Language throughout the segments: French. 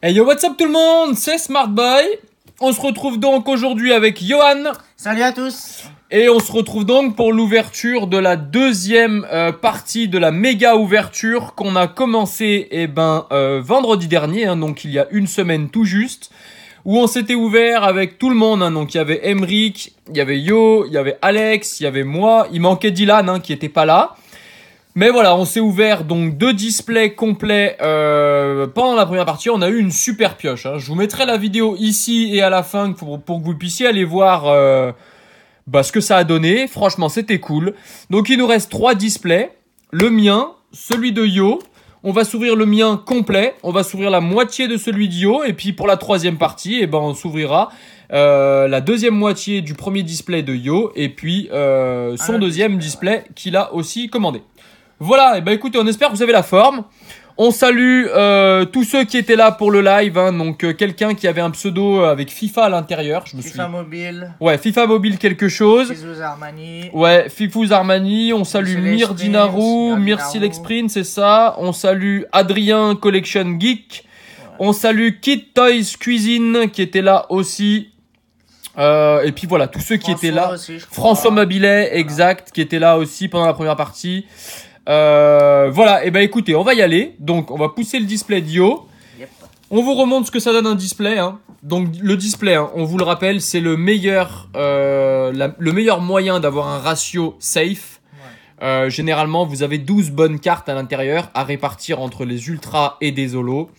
Hey yo, what's up tout le monde, c'est Smartboy. On se retrouve donc aujourd'hui avec Johan. Salut à tous. Et on se retrouve donc pour l'ouverture de la deuxième partie de la méga ouverture qu'on a commencé vendredi dernier, donc il y a une semaine tout juste, où on s'était ouvert avec tout le monde. Donc il y avait Emric, il y avait Yo, il y avait Alex, il y avait moi, il manquait Dylan qui était pas là. Mais voilà, on s'est ouvert donc 2 displays complets pendant la première partie. On a eu une super pioche. Je vous mettrai la vidéo ici et à la fin pour que vous puissiez aller voir ce que ça a donné. Franchement, c'était cool. Donc il nous reste 3 displays. Le mien, celui de Yo. On va s'ouvrir le mien complet. On va s'ouvrir la moitié de celui de Yo. Et puis pour la troisième partie, on s'ouvrira la deuxième moitié du premier display de Yo. Et puis son deuxième display qu'il a aussi commandé. Voilà, écoutez, on espère que vous avez la forme. On salue tous ceux qui étaient là pour le live. Donc quelqu'un qui avait un pseudo avec FIFA à l'intérieur. FIFA Mobile. Ouais, FIFA Mobile quelque chose. Fifous Armani. Ouais, Fifous Armani. On salue Myrdinaru, Myrcilexprint, c'est ça. On salue Adrien Collection Geek. Ouais. On salue Kid Toys Cuisine qui était là aussi. Et puis voilà, tous ceux qui étaient là. Aussi, François Mabilet, exact, qui était là aussi pendant la première partie. Voilà, écoutez, on va y aller. Donc on va pousser le display d'Yo. Yep. On vous remonte ce que ça donne un display. Donc le display, on vous le rappelle, c'est le meilleur moyen d'avoir un ratio safe. Ouais. Généralement, vous avez 12 bonnes cartes à l'intérieur à répartir entre les ultras et des holos.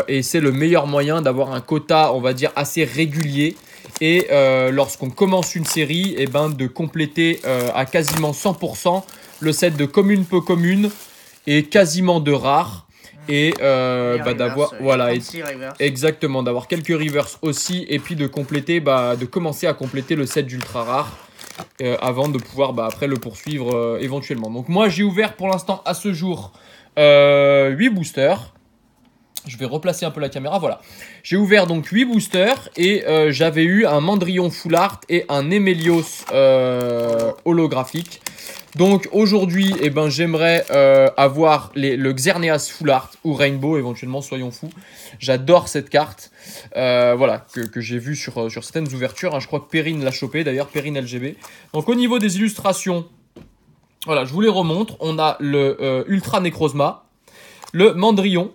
Et c'est le meilleur moyen d'avoir un quota, on va dire, assez régulier. Et lorsqu'on commence une série, de compléter à quasiment 100% le set de commune peu commune et quasiment de rare. Et d'avoir exactement, d'avoir quelques reverse aussi, et puis de compléter, de commencer à compléter le set d'ultra rare avant de pouvoir après le poursuivre éventuellement. Donc moi j'ai ouvert pour l'instant à ce jour 8 boosters. Je vais replacer un peu la caméra, voilà. J'ai ouvert donc 8 boosters et j'avais eu un Mandrion Full Art et un Emelios holographique. Donc aujourd'hui, j'aimerais avoir le Xerneas Full Art ou Rainbow éventuellement, soyons fous. J'adore cette carte, que j'ai vue sur certaines ouvertures. Je crois que Perrine l'a chopé, d'ailleurs Perrine LGB. Donc au niveau des illustrations, voilà, je vous les remontre. On a le Ultra Necrozma, le Mandrion,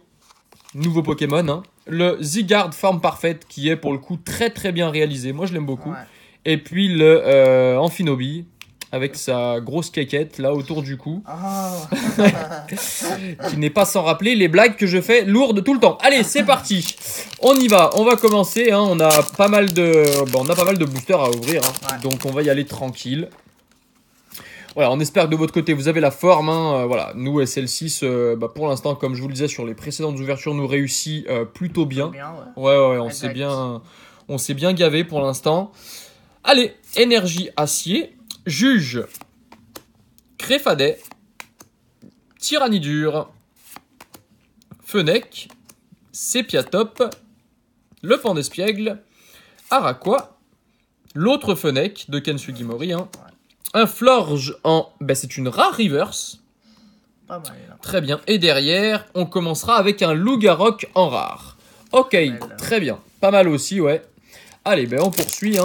nouveau Pokémon, le Zygarde Forme Parfaite qui est pour le coup très très bien réalisé, moi je l'aime beaucoup. Ouais. Et puis le Amphinobi avec sa grosse caquette là autour du cou, qui n'est pas sans rappeler les blagues que je fais lourdes tout le temps. Allez, c'est parti, on y va, on va commencer. On a pas mal de boosters à ouvrir, ouais. Donc on va y aller tranquille. Voilà, on espère que de votre côté vous avez la forme. Voilà, nous SL6, pour l'instant, comme je vous le disais sur les précédentes ouvertures, nous réussit plutôt bien. Ouais, on s'est bien gavé pour l'instant. Allez, énergie acier, juge, Créfadet, Tyrannidure, Fennec, Sépiatop, le Pandespiègle, Araquois, l'autre Fennec de Ken Sugimori, un Florge en... c'est une rare reverse. Pas mal, là. Très bien. Et derrière, on commencera avec un Lougarok en rare. Ok, très bien. Pas mal aussi, ouais. Allez, on poursuit.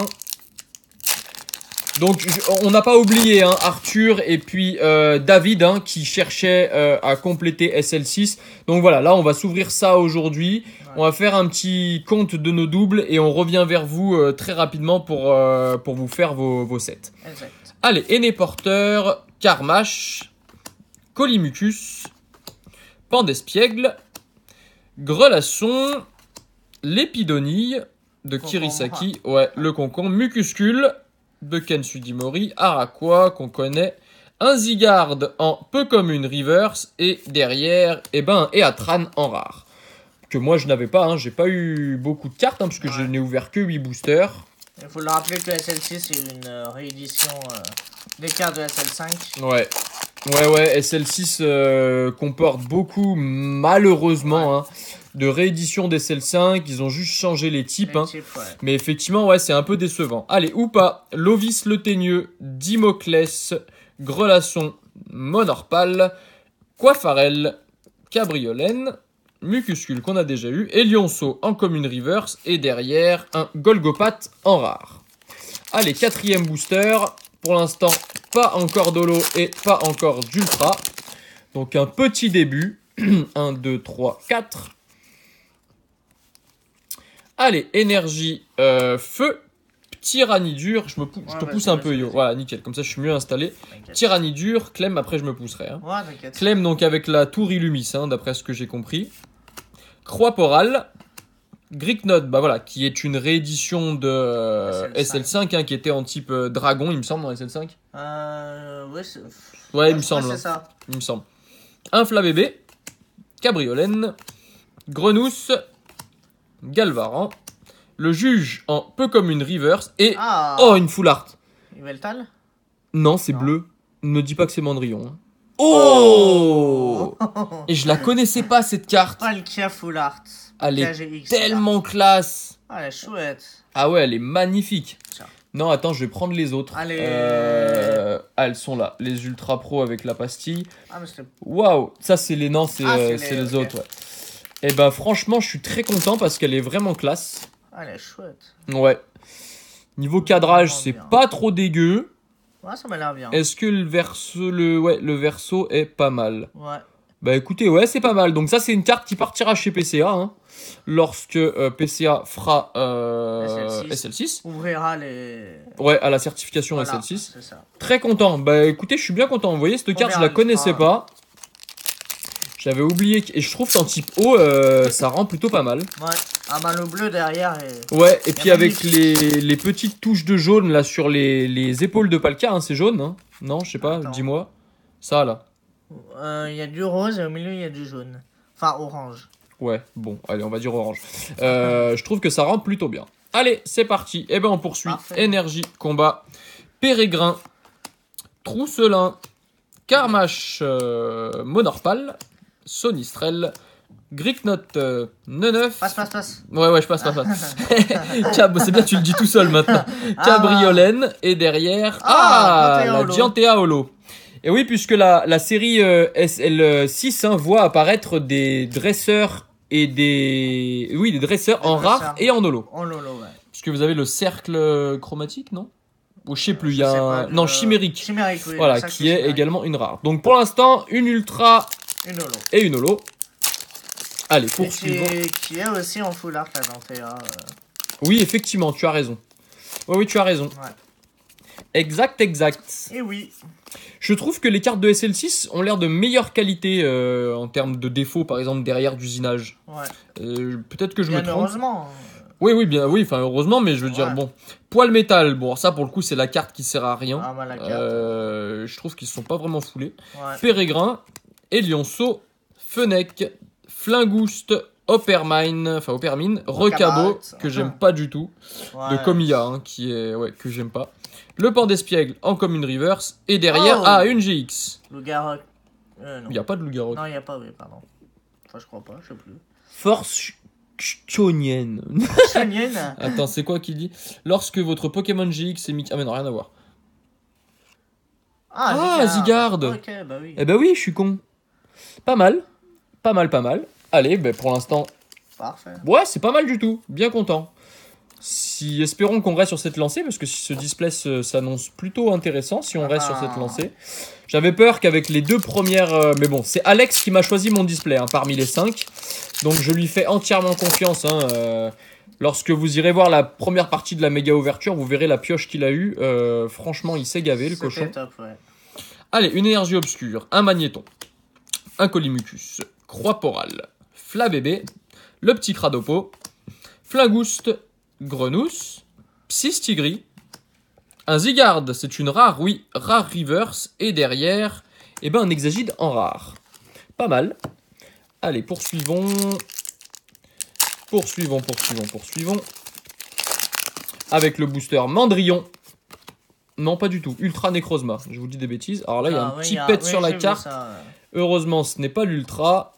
Donc, on n'a pas oublié Arthur et puis David qui cherchait à compléter SL6. Donc voilà, là, on va s'ouvrir ça aujourd'hui. Ouais. On va faire un petit compte de nos doubles et on revient vers vous très rapidement pour vous faire vos sets. Exact. Allez, Aîné-Porteur, Carmache, Colimucus, Pandespiègle, Grelasson, l'Épidonille de Kirisaki, le concombre, Mucuscule de Ken Sugimori, Araquois qu'on connaît, un Zygarde en peu commune reverse et derrière, un Eatran en rare. Que moi je n'avais pas, j'ai pas eu beaucoup de cartes parce que je n'ai ouvert que 8 boosters. Il faut le rappeler que SL6 est une réédition des cartes de SL5. Ouais, SL6 comporte beaucoup, malheureusement, de réédition des SL5. Ils ont juste changé les types. Mais effectivement, c'est un peu décevant. Allez, ou pas. Lovis le Teigneux, Dimoclès, Grelasson, Monorpal, Coiffarel, Cabriolène, Mucuscule qu'on a déjà eu, et Lionceau en commune reverse, et derrière un Golgopath en rare. Allez, 4e booster, pour l'instant pas encore d'holo et pas encore d'ultra, donc un petit début, 1, 2, 3, 4. Allez, énergie, feu, Tyrannidure, je te pousse un peu, yo. Voilà, nickel, comme ça je suis mieux installé. Tyrannidure, Clem, après je me pousserai. Hein. Ouais, t'inquiète. Clem, donc avec la tour Illumis, hein, d'après ce que j'ai compris. Croix-Porale, Greeknode, bah voilà, qui est une réédition de SL5, hein, qui était en type dragon, il me semble, dans SL5. Ouais, il me semble. C'est ça. Il me semble. Inflabébé, Cabriolène, Grenousse, Galvaran. Le juge en peu comme une reverse et... Oh, une full art. Yveltal? Non, c'est bleu. Ne me dis pas que c'est Mandrillon. Hein. Oh, et je la connaissais pas, cette carte. Palkia full art. Elle est tellement classe. Ah, elle est chouette. Ah ouais, elle est magnifique. Tiens. Non, attends, je vais prendre les autres. Allez. Ah, elles sont là. Les Ultra Pro avec la pastille. Ah, mais c'est... Waouh. Ça, c'est les... Non, c'est les autres, ouais. Et ben, franchement, je suis très content parce qu'elle est vraiment classe. Ah, elle est chouette. Ouais. Niveau cadrage, c'est pas trop dégueu. Ouais, ça m'a l'air bien. Est-ce que le verso est pas mal? Ouais. Bah écoutez, ouais, c'est pas mal. Donc ça, c'est une carte qui partira chez PCA. Hein, lorsque PCA fera SL6. Ouvrira les... Ouais, à la certification voilà, SL6. C'est ça. Très content. Bah écoutez, je suis bien content. Vous voyez, cette carte, je la connaissais pas. J'avais oublié. Et je trouve qu'en type O, ça rend plutôt pas mal. Ouais. Ah bah le bleu derrière est... Ouais, et puis avec les petites touches de jaune là sur les épaules de Palkia, hein, c'est jaune, hein? Non, je sais pas, dis-moi. Ça là. Il y a du rose et au milieu il y a du jaune. Enfin orange. Ouais, bon, allez, on va dire orange. Je trouve que ça rend plutôt bien. Allez, c'est parti. Et ben on poursuit. Parfait. Énergie, combat, Pérégrin, Trousselin, Karmash, Monorpal, Sonistrel, Greeknode, Neneuf. Passe. Ouais, je passe. C'est bien, tu le dis tout seul maintenant. Cabriolène, et derrière... la Dianthea Holo. Et oui, puisque la série SL6 hein, voit apparaître des dresseurs et des... Oui, des dresseurs en rare et en holo. En holo, ouais. Puisque vous avez le cercle chromatique, non? Ou je sais plus, il y a un... Non, chimérique. Chimérique, oui. Voilà, qui est également une rare. Donc pour l'instant, une ultra et une holo. Allez, poursuivons. Qui est aussi en full art, la Dianthea. Oui, effectivement, tu as raison. Oui, tu as raison. Ouais. Exact. Et oui. Je trouve que les cartes de SL6 ont l'air de meilleure qualité en termes de défauts, par exemple derrière d'usinage. Ouais. Peut-être que je me trompe. Heureusement. Oui, enfin heureusement, mais je veux dire, bon. Poil métal, bon, ça pour le coup, c'est la carte qui sert à rien. Ah, bah, la carte. Je trouve qu'ils ne sont pas vraiment foulés. Ouais. Pérégrin, Lionceau, Fennec, Flingouste, Oppermine, Recabo, que j'aime pas du tout, de Comilla, hein, que j'aime pas. Le Pan d'Espiègle en commune reverse, et derrière, une GX. Loup-Garou. Il n'y a pas de Loup-Garou. Non, il n'y a pas, oui, pardon. Enfin, je crois pas, je sais plus. Force Chonienne. Chonienne. Attends, c'est quoi qu'il dit? Lorsque votre Pokémon GX est mis... Ah mais non, rien à voir. Zygarde. Ok, bah oui. Eh bah oui, je suis con. Pas mal. Allez, pour l'instant... Parfait. Ouais, c'est pas mal du tout. Bien content. Espérons qu'on reste sur cette lancée, parce que ce display s'annonce plutôt intéressant si on reste sur cette lancée. J'avais peur qu'avec les deux premières... mais bon, c'est Alex qui m'a choisi mon display hein, parmi les 5. Donc je lui fais entièrement confiance. Hein, lorsque vous irez voir la première partie de la méga ouverture, vous verrez la pioche qu'il a eue. Franchement, il s'est gavé, le cochon. Top, ouais. Allez, une énergie obscure, un magnéton, un Colimucus, Croix-Porale, Flabébé, le petit Cradopo, Flingouste, Grenousse, Psystigris, un Zygarde, c'est une rare, oui, rare reverse, et derrière, un Hexagide en rare. Pas mal. Allez, poursuivons. Avec le booster Mandrillon. Non, pas du tout. Ultra Necrozma. Je vous dis des bêtises. Alors là, il y a un petit pet sur la carte. Heureusement, ce n'est pas l'ultra.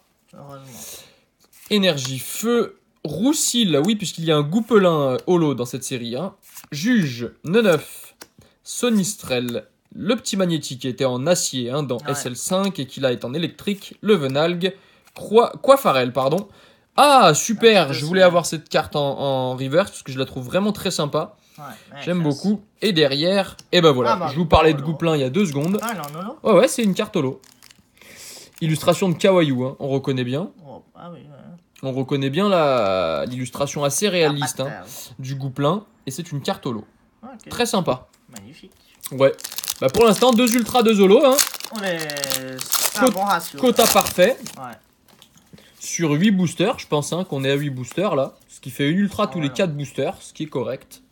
Énergie feu. Roussil, oui, puisqu'il y a un Goupelin holo dans cette série. Hein. Juge, Neneuf, Sonistrel, le petit magnétique qui était en acier hein, dans SL5 et qui là est en électrique, le Venalgue, Coiffarel, pardon. Ah, super, Ah, je voulais avoir cette carte en reverse parce que je la trouve vraiment très sympa. Ouais, J'aime beaucoup. Et derrière, et ben voilà, Ah bah, je vous parlais de holo. Gouplin il y a 2 secondes. Ah, il est en holo. Ouais, c'est une carte holo. Illustration de Kawaii, hein, on reconnaît bien. Oh, ah oui, ouais. On reconnaît bien l'illustration assez réaliste hein, du Gouplin. Et c'est une carte holo. Okay. Très sympa. Magnifique. Ouais. Bah pour l'instant, 2 ultras, 2 holos. Hein. C'est un bon ratio. Quota parfait. Ouais. Sur 8 boosters, je pense hein, qu'on est à 8 boosters là. Ce qui fait une ultra tous les 4 boosters, ce qui est correct.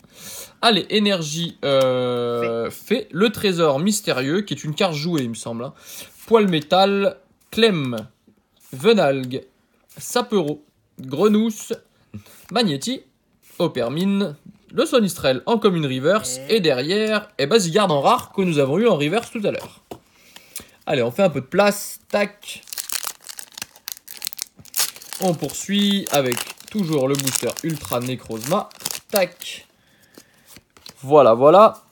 Allez, énergie fait le trésor mystérieux, qui est une carte jouée, il me semble. Hein. Poil métal, Clem, Venalgue, Sapero, Grenousse, Magnéti, Opermine, le Sonistrel en commune reverse, et derrière, Zygarde en rare que nous avons eu en reverse tout à l'heure. Allez, on fait un peu de place, tac. On poursuit avec toujours le booster Ultra Necrozma, tac. Voilà, voilà.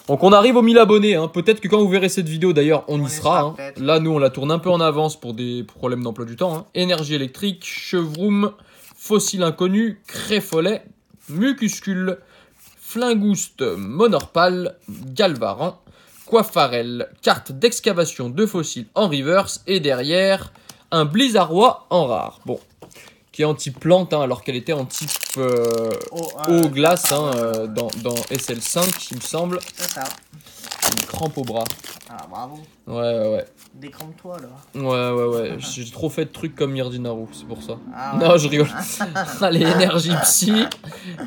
Donc on arrive aux 1000 abonnés, hein. Peut-être que quand vous verrez cette vidéo d'ailleurs, on y sera. Hein. Là, nous, on la tourne un peu en avance pour des problèmes d'emploi du temps. Hein. Énergie électrique, Chevroum, Fossile inconnu, Créfolet, Mucuscule, Flingouste, Monorpal, Galvaran, Coiffarel, carte d'excavation de fossiles en reverse. Et derrière, un Blizzardois en rare. Bon, qui est en type plante, hein, alors qu'elle était en type eau glace hein, dans SL5, il me semble. C'est ça. Une crampe au bras. Ah, bravo. Ouais. Décrampe-toi, là. Ouais. J'ai trop fait de trucs comme Mirdinaru, c'est pour ça. Ah, ouais. Non, je rigole. Allez, énergie psy.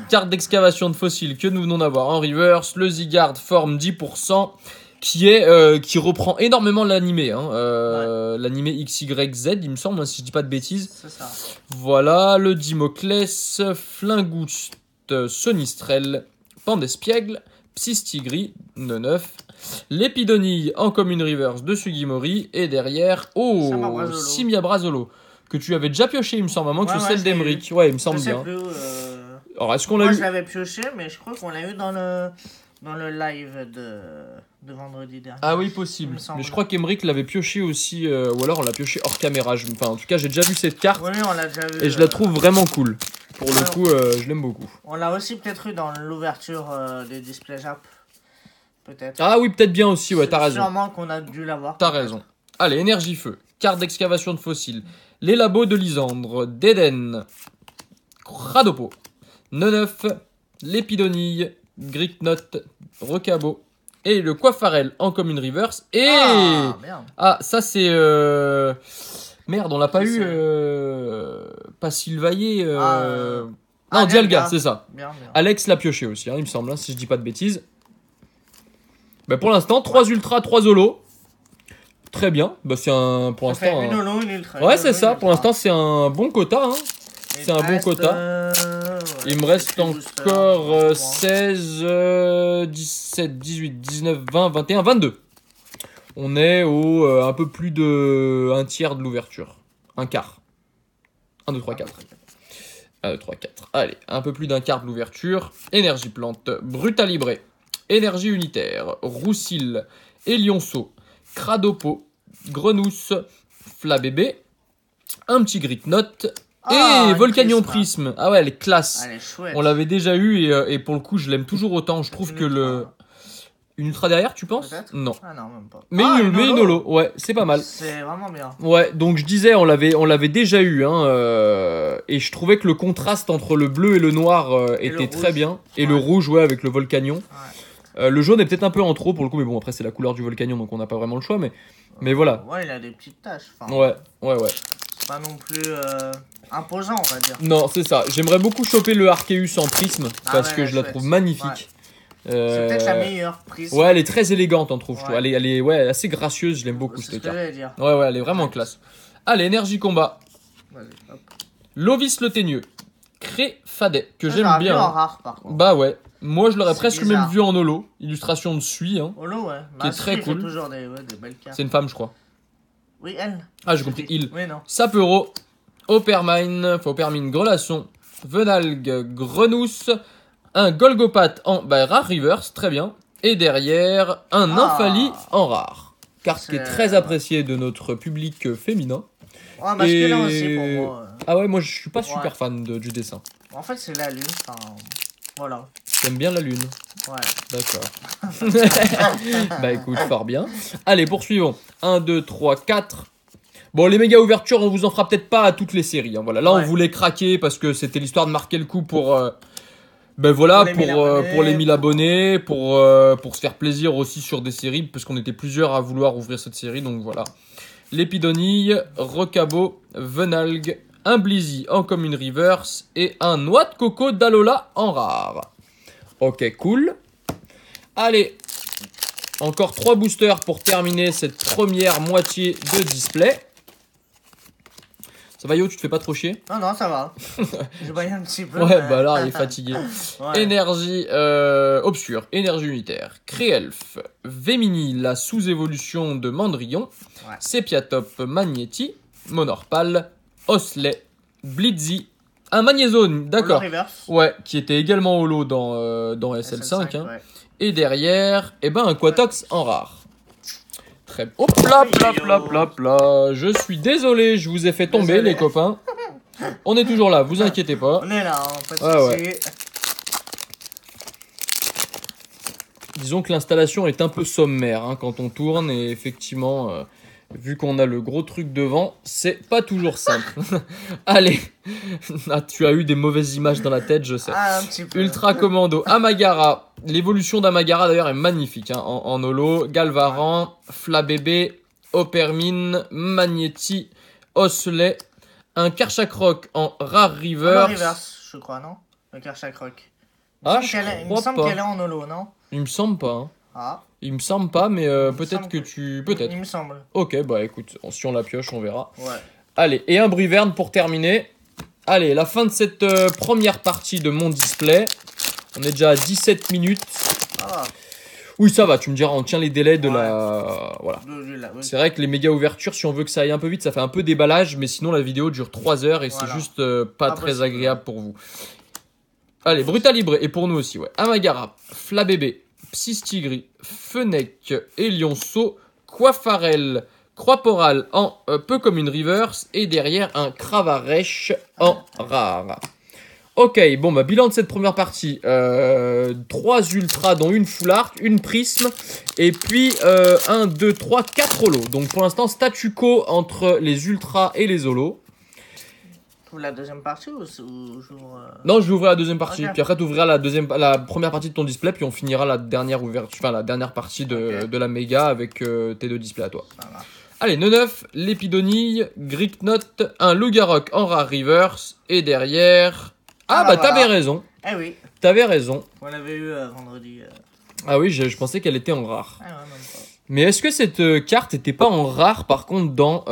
Carte d'excavation de fossiles que nous venons d'avoir en reverse. Le Zygarde forme 10%. Qui reprend énormément l'animé, hein, l'animé XYZ, il me semble, hein, si je dis pas de bêtises. C'est ça. Voilà, le Dimoclès, Flingouste, Sonistrel, Pandespiègle, Psystigri, 9, l'Épidonille en commune reverse de Sugimori, et derrière, Simia Brazolo, que tu avais déjà pioché, il me semble, à moins que ce soit celle d'Emeric. Ouais, il me semble bien. Plus, Alors, est-ce qu'on l'a eu ? Moi, je l'avais pioché, mais je crois qu'on l'a eu dans le live de vendredi dernier. Ah oui, possible. Mais je crois qu'Emeric l'avait pioché aussi, ou alors on l'a pioché hors caméra. Enfin, en tout cas, j'ai déjà vu cette carte. Oui, on l'a déjà vu. Et je la trouve vraiment cool. Pour le coup, je l'aime beaucoup. On l'a aussi peut-être eu dans l'ouverture des displays Jap. Peut-être. Ah oui, peut-être bien aussi, ouais, t'as raison. Sûrement qu'on a dû l'avoir. T'as raison. Allez, énergie feu. Carte d'excavation de fossiles. Les labos de Lysandre, d'Eden, Cradopo, Neneuf, l'Épidonille, Gricknot, Recabo et le Coiffarel en commune reverse. Et ça c'est merde, on l'a pas eu pas Sylvaillé non, Dialga, c'est ça. Bien. Alex l'a pioché aussi, hein, il me semble, hein, si je dis pas de bêtises. Bah pour l'instant, 3 ultras, 3 holos. Très bien. Bah c'est un pour l'instant. Une holo, une ultra. Ouais, c'est ça. Pour l'instant, c'est un bon quota. Hein. C'est un bon quota. Il me reste encore 16, 17, 18, 19, 20, 21, 22. On est au un peu plus de un tiers de l'ouverture. Un quart. 1, 2, 3, 4. 1, 2, 3, 4. Allez, un peu plus d'un quart de l'ouverture. Énergie plante, Brutalibré. Énergie unitaire, Roussil, Elionceau, Cradopo, Grenousse, Flabébé, un petit Gricknot et Volcanion Prisme. Ah ouais, elle est classe. Elle est chouette. On l'avait déjà eu et pour le coup, je l'aime toujours autant. Je trouve que une ultra derrière, tu penses? Non. Ah non, même pas. Mais une holo, ouais, c'est pas mal. C'est vraiment bien. Ouais, donc je disais, on l'avait déjà eu, hein, et je trouvais que le contraste entre le bleu et le noir était très bien. Et le rouge, ouais, avec le Volcanion. Ouais. Le jaune est peut-être un peu en trop pour le coup, mais bon, après c'est la couleur du Volcanion, donc on n'a pas vraiment le choix, mais voilà. Ouais, il a des petites taches. Ouais. C'est pas non plus imposant, on va dire. Non, c'est ça. J'aimerais beaucoup choper le Arceus en prisme, parce que je la trouve magnifique. Ouais. C'est peut-être la meilleure prisme. Ouais, elle est très élégante, on trouve. Ouais. Elle est assez gracieuse, je l'aime beaucoup cette carte. Ouais, elle est vraiment classe. Allez, énergie combat. Vas-y, hop. Lovis le Teigneux. Créfadet, que j'aime bien. En rare, par contre. Bah ouais. Moi, je l'aurais presque même vu en holo. Illustration de Sui, hein. Holo, ouais. Qui est très cool. Toujours des belles cartes. C'est une femme, je crois. Oui, elle. Ah, j'ai compris. Il. Oui, non. Sapero, Opermine, Grelasson, Venalgue, Grenousse, un Golgopath en rare reverse, très bien. Et derrière, un Nymphalie en rare. Carte qui est très appréciée de notre public féminin. Oh, masculin aussi pour moi. Ah ouais, moi je suis pas Ouais. super fan du dessin. En fait, c'est la lune. Enfin, voilà. J'aime bien la lune. Ouais. D'accord. Bah écoute, fort bien. Allez, poursuivons. 1, 2, 3, 4. Bon, les méga ouvertures, on vous en fera peut-être pas à toutes les séries. Hein. Voilà. Là, Ouais. on voulait craquer parce que c'était l'histoire de marquer le coup pour... ben voilà, pour les 1000 abonnés, pour se faire plaisir aussi sur des séries, parce qu'on était plusieurs à vouloir ouvrir cette série, donc voilà. Lépidonille, Recabo, Venalgue, un Blizzy en commune reverse et un noix de coco d'Alola en rare. Ok, cool. Allez, encore 3 boosters pour terminer cette première moitié de display. Ça va Yo, tu te fais pas trop chier? Non, ça va. Je voyais un petit peu. Ouais, bah là, il est fatigué. Ouais. Énergie obscure, énergie unitaire, Créelf, Vémini, la sous-évolution de Mandrillon, Ouais. Sepiatop, Magnéti, Monorpal, Osley, Blitzy, un Magnézone, d'accord. Reverse. Ouais, qui était également holo dans SL5. Hein. Ouais. Et derrière, eh ben, un Quatox en rare. Très bien. Hop là, là. Je suis désolé, je vous ai fait tomber, Désolé. les copains. On est toujours là, vous inquiétez pas. On est là, hein, pas de Ouais, soucis. Disons que l'installation est un peu sommaire hein, quand on tourne et effectivement, vu qu'on a le gros truc devant, c'est pas toujours simple. Allez, ah, tu as eu des mauvaises images dans la tête, je sais. Ah, un petit peu. Ultra Commando, Amagara. L'évolution d'Amagara d'ailleurs est magnifique hein, en holo. Galvaran, Flabébé, Opermine, Magnéti, Osley, un Karchakroc en Rare Reverse. Reverse, je crois, non? Le Karchakroc. Ah, Il me semble qu'elle est en holo, non? Il me semble pas. Hein. Ah. Il me semble pas, mais me peut-être semble que que- tu... Peut-être. Il me semble. Ok, bah écoute, si on la pioche, on verra. Ouais. Allez, et un Briverne pour terminer. Allez, la fin de cette première partie de mon display. On est déjà à 17 minutes. Ah, Oui, ça va, tu me diras, on tient les délais de Ouais. la... Voilà. là, oui. C'est vrai que les méga ouvertures, si on veut que ça aille un peu vite, ça fait un peu déballage, mais sinon la vidéo dure 3 heures et Voilà. c'est juste pas très possible. agréable pour vous. Allez, Brutal Libre, et pour nous aussi, ouais. Amagara, Flabébé, Psystigri, Fennec, Elionceau, Coiffarel, Croix-Poral en peu comme une reverse, et derrière un Cravarèche en rare. Ok, bon bah bilan de cette première partie, 3 ultras dont une full art, une prisme, et puis 1, 2, 3, 4 holos. Donc pour l'instant statu quo entre les ultras et les holos. Pour la deuxième partie ou j'ouvre... Non, je vais ouvrir la deuxième partie, Ok. puis après tu ouvriras la première partie de ton display, puis on finira la dernière ouverture, enfin la dernière partie Ok. de la méga avec tes 2 displays à toi. Ça va. Allez, 9, l'épidonille, Gricknot, un Lugarok en rare reverse, et derrière... Ah bah voilà. t'avais raison, Eh oui, t'avais raison. on l'avait eu vendredi. Ah oui, je pensais qu'elle était en rare. Ah ouais, même pas. Mais est-ce que cette carte était pas en rare par contre dans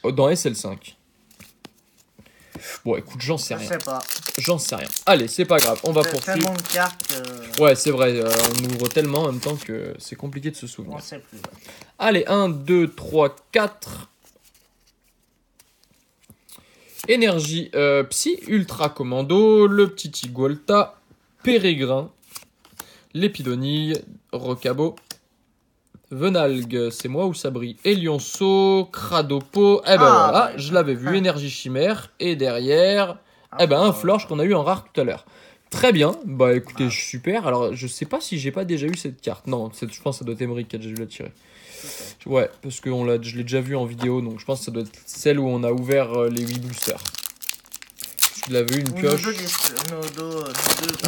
SL5? Bon écoute, j'en sais Je rien. sais pas. J'en sais rien. Allez, c'est pas grave, on va C'est poursuivre. tellement de cartes que... Ouais, c'est vrai, on ouvre tellement en même temps que c'est compliqué de se On souvenir. sait plus. Allez, 1, 2, 3, 4. Énergie Psy, Ultra Commando, le petit Igualta, Pérégrin, l'Épidonille, Recabo, Venalgue, c'est moi ou ça brille, Elionceau, Cradopo, eh ben Ah, voilà, ouais. je l'avais vu, Énergie Chimère, et derrière, eh ben un Florge qu'on a eu en rare tout à l'heure. Très bien, bah écoutez, super, alors je sais pas si j'ai pas déjà eu cette carte, non, je pense que ça doit être Emery qui a déjà dû la tirer. Ouais, parce que je l'ai déjà vu en vidéo, donc je pense que ça doit être celle où on a ouvert les 8 boosters. Je l'avais eu une pioche. Nos deux,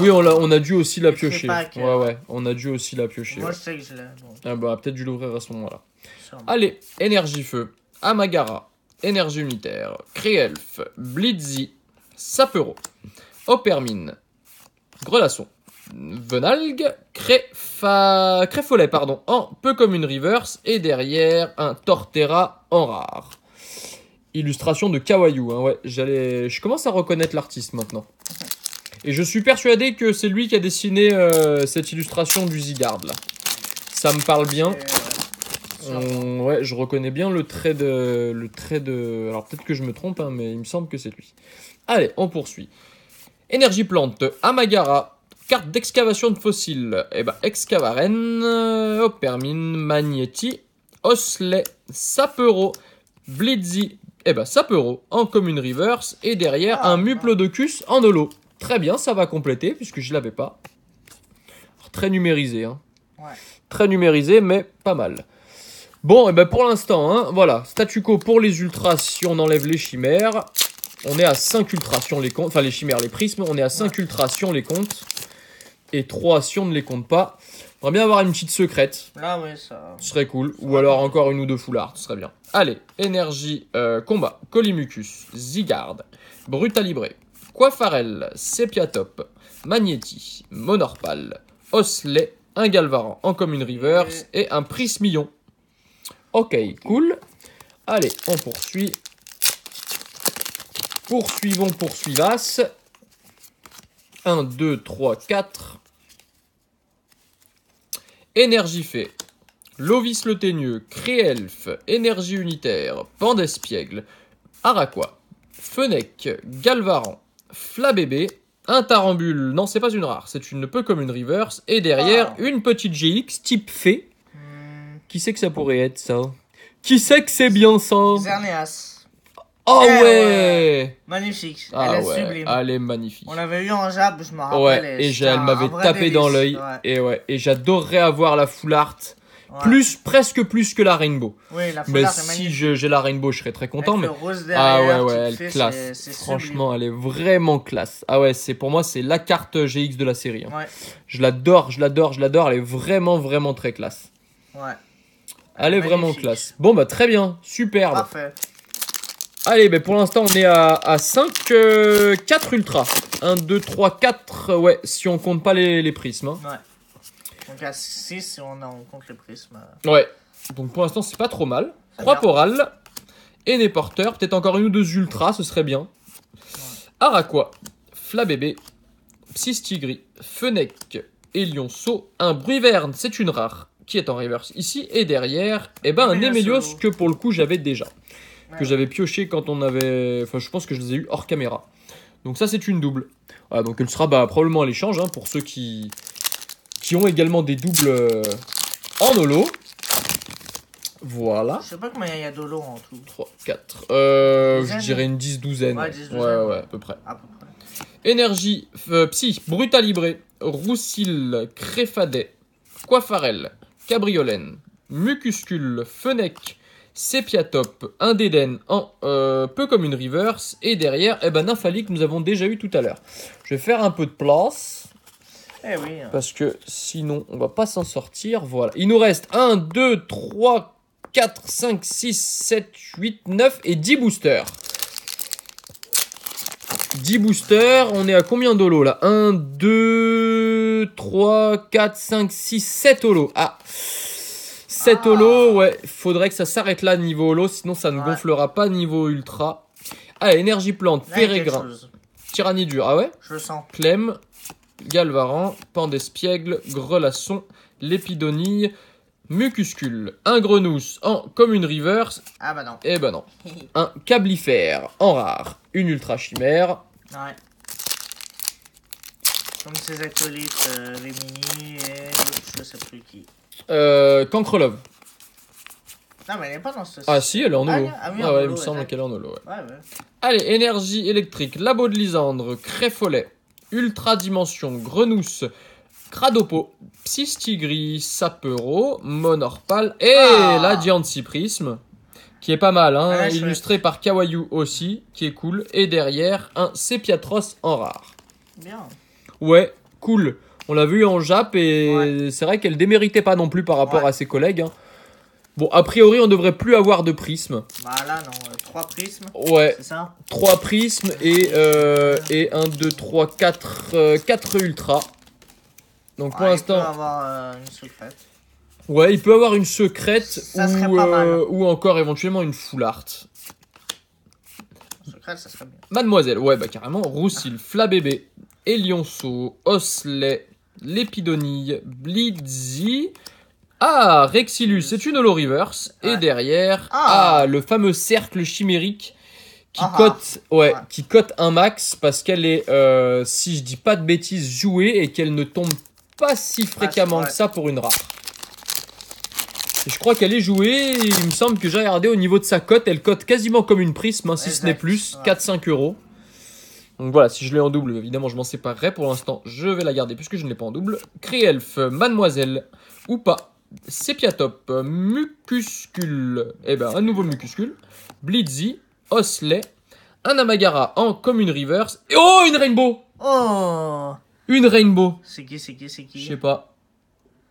Oui, on a dû aussi la Les piocher. tripacks, Ouais, on a dû aussi la piocher. Moi, Ouais. je sais que je l'ai. Bon, Ah bah, peut-être dû l'ouvrir à ce moment-là. sûrement. Allez, énergie feu, Amagara, énergie unitaire, Créelf, Blitzy, Sapero, Opermine, Grelasson, Venalgue, Créfolet, pardon, en peu comme une reverse, et derrière un Torterra en rare. Illustration de Kawaii, hein, ouais, je commence à reconnaître l'artiste maintenant. Et je suis persuadé que c'est lui qui a dessiné cette illustration du Zygarde, là. Ça me parle bien. Sûrement. Ouais, je reconnais bien le trait de... Alors peut-être que je me trompe, hein, mais il me semble que c'est lui. Allez, on poursuit. Énergie plante, Amagara, carte d'excavation de fossiles. Eh ben, Excavaren, Opermine, Magnéti, Osley, Sapero, Blitzy, Eh ben, Sapero en commune reverse. Et derrière, un Muplodocus en holo. Très bien, ça va compléter, puisque je l'avais pas. Très numérisé, hein. Ouais. Très numérisé, mais pas mal. Bon, et ben pour l'instant, hein, voilà. Statu quo pour les ultras si on enlève les chimères. On est à 5 ultras si on les compte. Enfin, les chimères, les prismes. On est à 5 ultras si on les compte. Et 3 si on ne les compte pas. On va bien avoir une petite secrète. Là, ouais, ça. Ce serait cool. Ou alors encore une ou deux foulards. Ce serait bien. Allez, énergie, combat. Colimucus, Zygarde, Brutalibré, Coiffarel, Sepiatop, Magnéti, Monorpal, Osley, un Galvaran en commune reverse et un Prismillon. Ok, cool. Allez, on poursuit. Poursuivons, poursuivasse. 1, 2, 3, 4. Énergie fée. Lovis le Teigneux, Créelfe, Énergie unitaire, Pandespiègle, Araquois, Fennec, Galvaran, Flabébé, un Tarambule, non c'est pas une rare, c'est une peu comme une reverse, et derrière une petite GX type fée. Qui c'est que ça pourrait être ça? Qui c'est que c'est bien ça? Xerneas. Oh ouais, Magnifique, ah elle est ouais, sublime. elle est magnifique. On l'avait eu en Jab, je me rappelle. Ouais, et elle m'avait tapé dans l'œil. Ouais. Et j'adorerais avoir la full art. Ouais. Presque plus que la Rainbow. Oui, la full Mais art est si magnifique. j'ai la Rainbow, je serais très content. Avec Mais le rose derrière, elle fait, classe. c'est Franchement, elle est vraiment classe. Ah ouais, pour moi, c'est la carte GX de la série. Hein. Ouais. Je l'adore. Elle est vraiment très classe. Ouais. Elle est vraiment classe. Bon, bah très bien, superbe. Parfait. Allez, bah, pour l'instant, on est à 5, 4 ultras. 1, 2, 3, 4, ouais, si on compte pas les prismes. Hein. Ouais. Donc à 6 si on compte les prismes. Ouais, donc pour l'instant, c'est pas trop mal. Croix-Porale, Aîné-Porteur, peut-être encore une ou deux ultras, ce serait bien. Ouais. Araquois, Flabébé, Psystigri, Fennec et Lionceau. Un Bruiverne, c'est une rare, qui est en reverse ici. Et derrière, eh ben, un Emelios que pour le coup, j'avais déjà. Que j'avais pioché quand on avait... Enfin, je pense que je les ai eu hors caméra. Donc ça, c'est une double. Voilà, donc elle sera probablement à l'échange, hein, pour ceux qui ont également des doubles en holo. Voilà. Je sais pas combien il y a d'holo en tout. 3, 4. Je dirais une 10-12aine. Ouais, 10-12. Ouais, à peu près. Énergie, Psy, Brutalibré, Roussil, Créfadet, Coiffarel, Cabriolène, Mucuscule, Fennec, Sepiatop, un d'Eden en peu comme une reverse. Et derrière, Nymphali que nous avons déjà eu tout à l'heure. Je vais faire un peu de place. Eh oui. Parce que sinon, on va pas s'en sortir. Voilà. Il nous reste 1, 2, 3, 4, 5, 6, 7, 8, 9 et 10 boosters. 10 boosters. On est à combien d'holo là? 1, 2, 3, 4, 5, 6, 7 holo. Ah 7 holo, ouais. Faudrait que ça s'arrête là niveau holo. Sinon, ça ne gonflera pas niveau ultra. Allez, énergie plante, Pérégrin, Tyrannidure. Ah ouais? Je le sens. Clem, Galvaran, Pandespiègle, Grelasson, Lépidonille, Mucuscule, un Grenousse en commune reverse. Ah bah non. Eh ben non. Un Cablifère en rare, une ultra chimère. Ouais. Comme ses acolytes, les mini et l'autre, je sais plus qui. Cancrelove. Non mais elle est pas dans ce... Ah si, elle est en holo. oui, ouais, il me semble qu'elle est en holo. Ouais. Allez, énergie électrique, Labo de Lysandre, Créfolet, Ultra Dimension, Grenousse, Cradopo, Psystigri, Sapero, Monorpal et la Diancie Prisme, qui est pas mal, hein, illustré par Kawaii aussi, qui est cool. Et derrière, un Sepiatros en rare. Bien. Ouais, cool. On l'a vu en Jap et c'est vrai qu'elle déméritait pas non plus par rapport à ses collègues. Hein. Bon, a priori, on devrait plus avoir de prismes. Bah là, non, 3 prismes. Ouais. C'est ça? 3 prismes et 1, 2, 3, 4 ultras. Donc pour l'instant... Il peut avoir une secrète. Ouais, il peut avoir une secrète ça serait pas mal. Ou encore éventuellement une full art. Secrète, ça serait bien. Mademoiselle, ouais, bah carrément. Roussil, Flabébé, Elionceau, Osley, Lépidonille, Blitzy... Ah, Rexilus, c'est une holo reverse. Et derrière, le fameux cercle chimérique qui qui cote un max parce qu'elle est, si je dis pas de bêtises, jouée et qu'elle ne tombe pas si fréquemment que ça pour une rare. Et je crois qu'elle est jouée. Il me semble que j'ai regardé au niveau de sa cote. Elle cote quasiment comme une prisme, hein, si ce n'est plus. Ouais. 4-5 euros. Donc voilà, si je l'ai en double, évidemment, je m'en séparerai. Pour l'instant, je vais la garder puisque je ne l'ai pas en double. Créelf, Mademoiselle, ou pas. Sépiatop, Mucuscule. Eh ben, un nouveau Mucuscule. Blitzy, Osley. Un Amagara en commune reverse. Et oh, une Rainbow! Oh! Une Rainbow. C'est qui? Je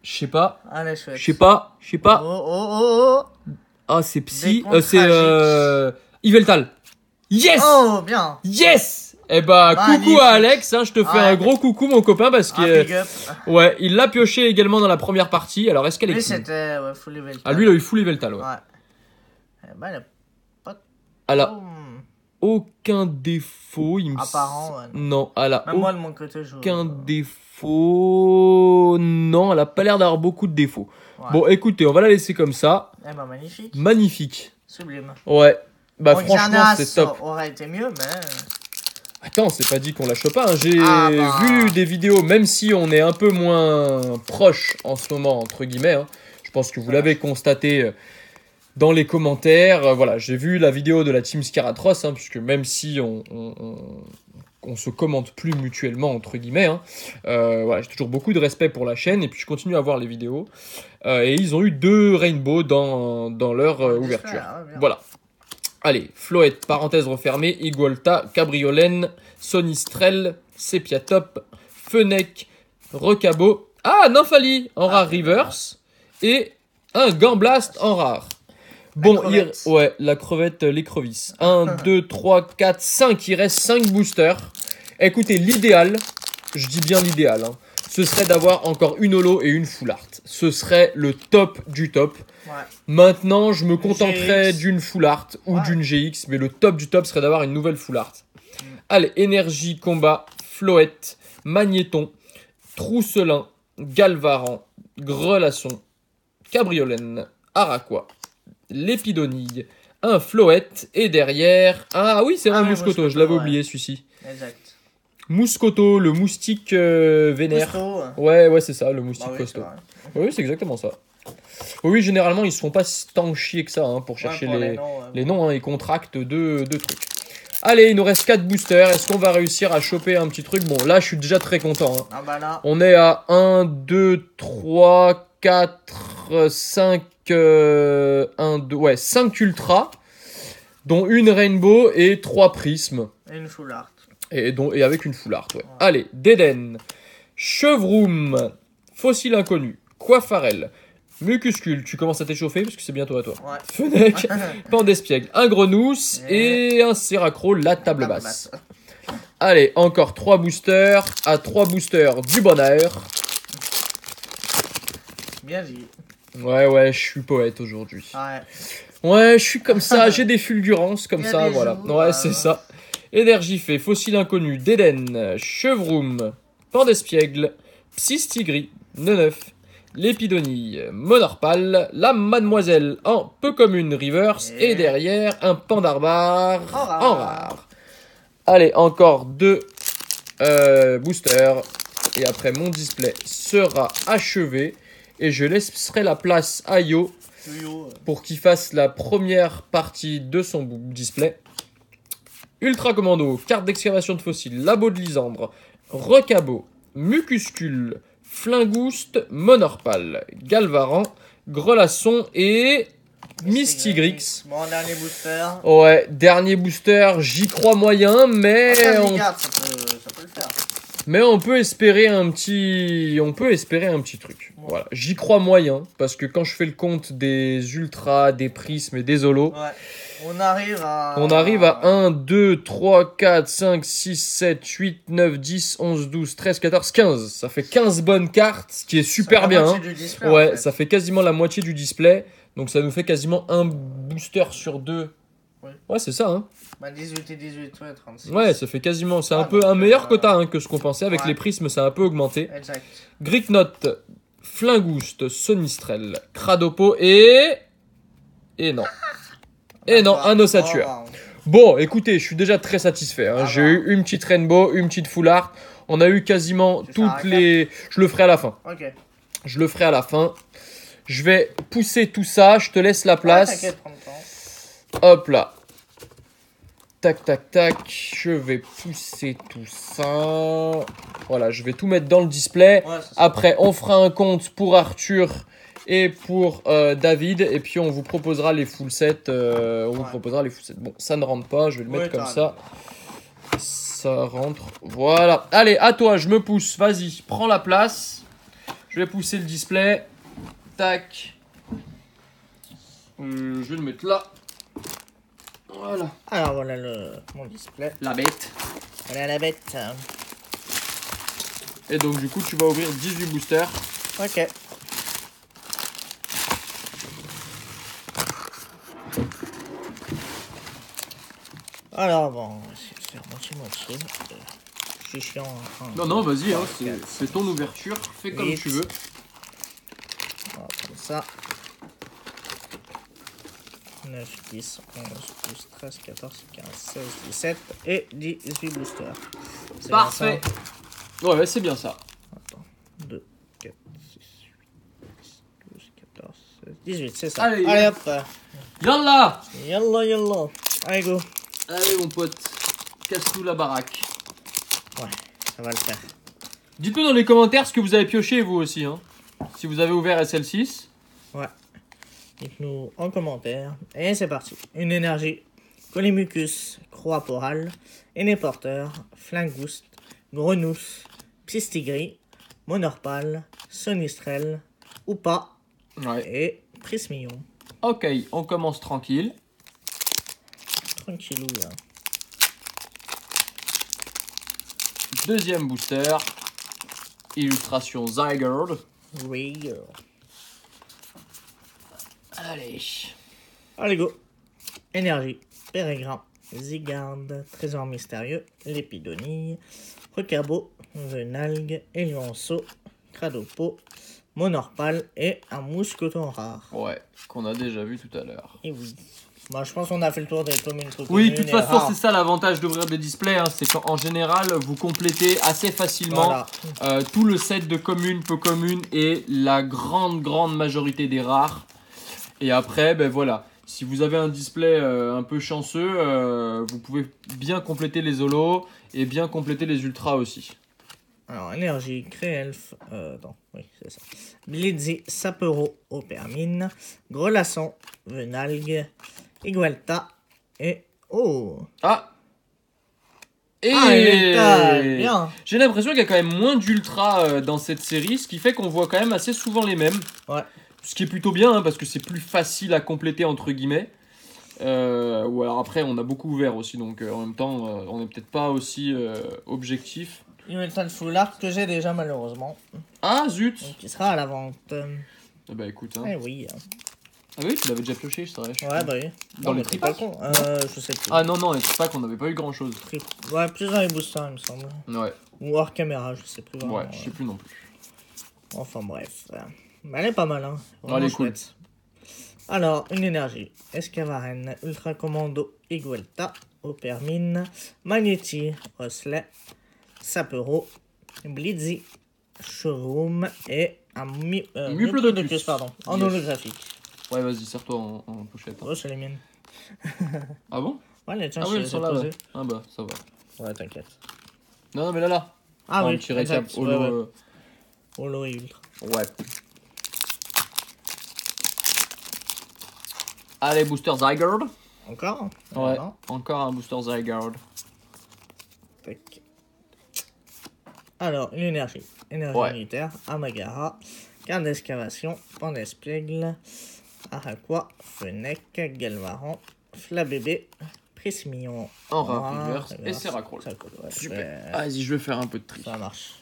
sais pas. Ah, la chouette. Je sais pas. Oh. Ah, c'est Psy. Des C'est Yveltal. Yes! Oh, bien. Yes! Eh bah, Magnifique. coucou à Alex, hein, je te fais Ouais. un gros coucou, mon copain, parce que. Big up. Ouais, il l'a pioché également dans la première partie. Alors, est-ce qu'elle est Lui, clean? c'était full level. Ah, lui, il a eu full Yveltal, ouais. Eh ben, elle a pas Elle a trop, aucun défaut, il me apparent. Ouais. Non, elle a Même moi, de mon côté, je. aucun défaut. Non, elle a pas l'air d'avoir beaucoup de défauts. Ouais. Bon, écoutez, on va la laisser comme ça. Eh ben, magnifique. Magnifique. Sublime. Ouais. Bah, Donc, franchement, Xerneas c'est top. aurait été mieux, mais. Attends, c'est pas dit qu'on la chope pas. Hein. J'ai Ah bah. vu des vidéos, même si on est un peu moins proche en ce moment, entre guillemets. Hein. Je pense que vous l'avez constaté dans les commentaires. Voilà, j'ai vu la vidéo de la team Scaratros, hein, puisque même si on se commente plus mutuellement, entre guillemets, hein, voilà, j'ai toujours beaucoup de respect pour la chaîne, et puis je continue à voir les vidéos. Et ils ont eu 2 Rainbow dans leur ouverture. J'espère, bien. Voilà. Allez, Floette, parenthèse refermée, Igualta, Cabriolène, Sonistrel, Sepiatop, Fenech, Recabo, Nymphali en rare reverse, et un Gambblast en rare. Bon, ouais, la crevette, l'écrevisse. 1, 2, 3, 4, 5, il reste 5 boosters. Écoutez, l'idéal, je dis bien l'idéal, hein, ce serait d'avoir encore une holo et une full art. Ce serait le top du top. Ouais. Maintenant, je me contenterais GX. d'une full art ou d'une GX, mais le top du top serait d'avoir une nouvelle full art. Allez, énergie, combat, Floette, Magnéton, Trousselin, Galvaran, Grelasson, Cabriolène, Araquois, Lépidonille, un Floette, et derrière, ah oui, c'est vrai, un Mouscoto, je l'avais oublié celui-ci. Exact. Mouscoto, le moustique vénère. Cousteau. Ouais, c'est ça, le moustique Bah oui, costaud. c'est vrai. Oui, c'est exactement ça. Oui, généralement, ils se font pas tant chier que ça hein, pour chercher pour les noms. Hein, ils contractent deux trucs. Allez, il nous reste 4 boosters. Est-ce qu'on va réussir à choper un petit truc? Bon, là, je suis déjà très content. Hein. Ah bah là. On est à 1, 2, 3, 4, 5, 1, 2, ouais, 5 ultras, dont une rainbow et 3 prismes. Et une full art. Et avec une full art, ouais. Allez, Deden, Chevroom, Fossile Inconnu, Coiffarel, Mucuscule, tu commences à t'échauffer parce que c'est bientôt à toi. Ouais. Fenech, Pandespiègle, un Grenousse et un Seracro, la table basse. Allez, encore 3 boosters, à 3 boosters du bonheur. Bien dit. Ouais, je suis poète aujourd'hui. Ouais. Ouais, je suis comme ça, j'ai des fulgurances comme Il y a ça, des voilà. jours, Ouais, c'est ça. Énergie fait, Fossile Inconnu, Deden, Chevroom, Pandespiègle, Psystigri, Neneuf, Lépidonille, Monorpal, la Mademoiselle en peu commune reverse et derrière un Pandarbar en rare. Allez, encore 2 boosters et après mon display sera achevé et je laisserai la place à Yo pour qu'il fasse la première partie de son display. Ultra Commando, carte d'excavation de fossiles, labo de Lysandre, Recabo, Mucuscule, Flingouste, Monorpal, Galvaran, Grelasson et Mystigrix. Bon, dernier booster. Ouais, dernier booster, j'y crois moyen, mais ça on peut le faire. Mais on peut espérer un petit truc. Ouais. Voilà, j'y crois moyen parce que quand je fais le compte des ultras, des prismes et des holos, on arrive à 1 2 3 4 5 6 7 8 9 10 11 12 13 14 15. Ça fait 15 bonnes cartes, ce qui est super bien. Hein. Display, ouais, en fait. ça fait quasiment la moitié du display. Donc ça nous fait quasiment un booster sur 2. Ouais, c'est ça hein. Bah 18 et 18, ouais, 36. Ouais, ça fait quasiment, c'est un peu un meilleur quota hein, que ce qu'on pensait. Avec les prismes, ça a un peu augmenté. Exact. Gricknote, Flingouste, Sonistrel, Cradopo et non. Et non, un ossature. Bon, écoutez, je suis déjà très satisfait. Hein. J'ai eu une petite rainbow, une petite full art. On a eu quasiment toutes les... Je le ferai à la fin. Ok. Je le ferai à la fin. Je vais pousser tout ça, je te laisse la place. T'inquiète, prends le temps. Hop là. Tac, tac, tac. Je vais pousser tout ça. Voilà, je vais tout mettre dans le display. Ouais, ça, Après, on fera un compte pour Arthur et pour David. Et puis, on vous proposera les full sets. Bon, ça ne rentre pas. Je vais le mettre comme ça. Ça rentre. Voilà. Allez, à toi, je me pousse. Vas-y, prends la place. Je vais pousser le display. Tac. Je vais le mettre là. Voilà. Alors voilà mon display. La bête. Voilà la bête. Et donc, du coup, tu vas ouvrir 18 boosters. Ok. Alors bon, on va essayer de faire moitié-moitié. Je suis chiant. Hein. Non, vas-y, hein, c'est ton ouverture. Fais comme 8. tu veux. Voilà, comme ça. 9, 10, 11, 12, 13, 14, 15, 16, 17 et 18 boosters. C'est Parfait. Ouais, c'est bien ça. Attends. 2, 4, 6, 8, 10, 12, 14, 16, 18, c'est ça. Allez, Allez hop. Yallah. Yallah, yallah. Allez, go. Allez, mon pote. Casse-nous la baraque. Ouais, ça va le faire. Dites-nous dans les commentaires ce que vous avez pioché, vous aussi. Hein. Si vous avez ouvert SL6. Ouais. Dites-nous en commentaire. Et c'est parti. Une énergie. Colimucus, Croaporal, Énéporteur, Flingouste, Grenousse, Pistigris, Monorpal, Sonistrel, Oupa Ouais. et Prismillon. Ok, on commence tranquille. Tranquillou là. Deuxième booster. Illustration Zygarde. Oui. Allez. Allez go. Énergie. Pérégrin. Zygarde. Trésor mystérieux. Lépidonille. Recabo. Venalgue. Elionceau. Cradopo. Monorpal et un mousqueton rare. Ouais, qu'on a déjà vu tout à l'heure. Et oui. Bah, je pense qu'on a fait le tour des communes. Oui, de toute façon, c'est ça l'avantage d'ouvrir des displays. Hein, c'est qu'en général, vous complétez assez facilement tout le set de communes, peu communes et la grande majorité des rares. Et après, ben voilà. Si vous avez un display un peu chanceux, vous pouvez bien compléter les holos et bien compléter les ultras aussi. Alors, énergie, Créelf, attends, oui, c'est ça. Blitzy, Sapero, Opermine, Grelasson, Venalgue, Igualta et... Oh! Ah! Et bien! j'ai l'impression qu'il y a quand même moins d'ultras dans cette série, ce qui fait qu'on voit quand même assez souvent les mêmes. Ouais. Ce qui est plutôt bien, hein, parce que c'est plus facile à compléter, entre guillemets. Ou alors après, on a beaucoup ouvert aussi, donc en même temps, on n'est peut-être pas aussi objectif. Il me le full art que j'ai déjà, malheureusement. Ah, zut! Donc, il sera à la vente. Ah bah écoute, hein. Eh oui. Ah oui, tu l'avais déjà pioché, c'est vrai. Ouais, bah oui. Dans les c'est pas tripacks con. Je sais plus. Ah non, les tripacks, on n'avait pas eu grand-chose. Ouais, plus dans les boosters, il me semble. Ouais. Ou hors caméra, je sais plus. Vraiment, Ouais, je sais plus non plus. Enfin bref. Mais elle est pas mal, hein. Elle est cool. Alors, une énergie. Escavaren, Ultra Commando, Iguelta, Opermine, Magneti, Osley, Sapero, Blitzy, Showroom et un Muplodocus, pardon, en holographique. Ouais, vas-y, serre-toi en pochette. Hein. Oh, c'est les miennes. Ah bon? Ouais, les tiens, ah je ouais, les elles ai sont là, posées. Ah bah, ça va. Ouais, t'inquiète. Non, mais là. Ah oui, un petit récap. exact. Holo, Ouais. Holo et Ultra. Ouais. Allez, booster Zygarde. Encore? Ouais, Non. encore un booster Zygarde. Tac. Alors, une énergie. Énergie militaire, Amagara, carte d'excavation, Pandespiègle, Araqua, Fennec, Galvaran, Flabébé, Prismillon. En rare reverse et Seracroll. Ouais, super. Vas-y, je vais faire un peu de tri. Ça marche.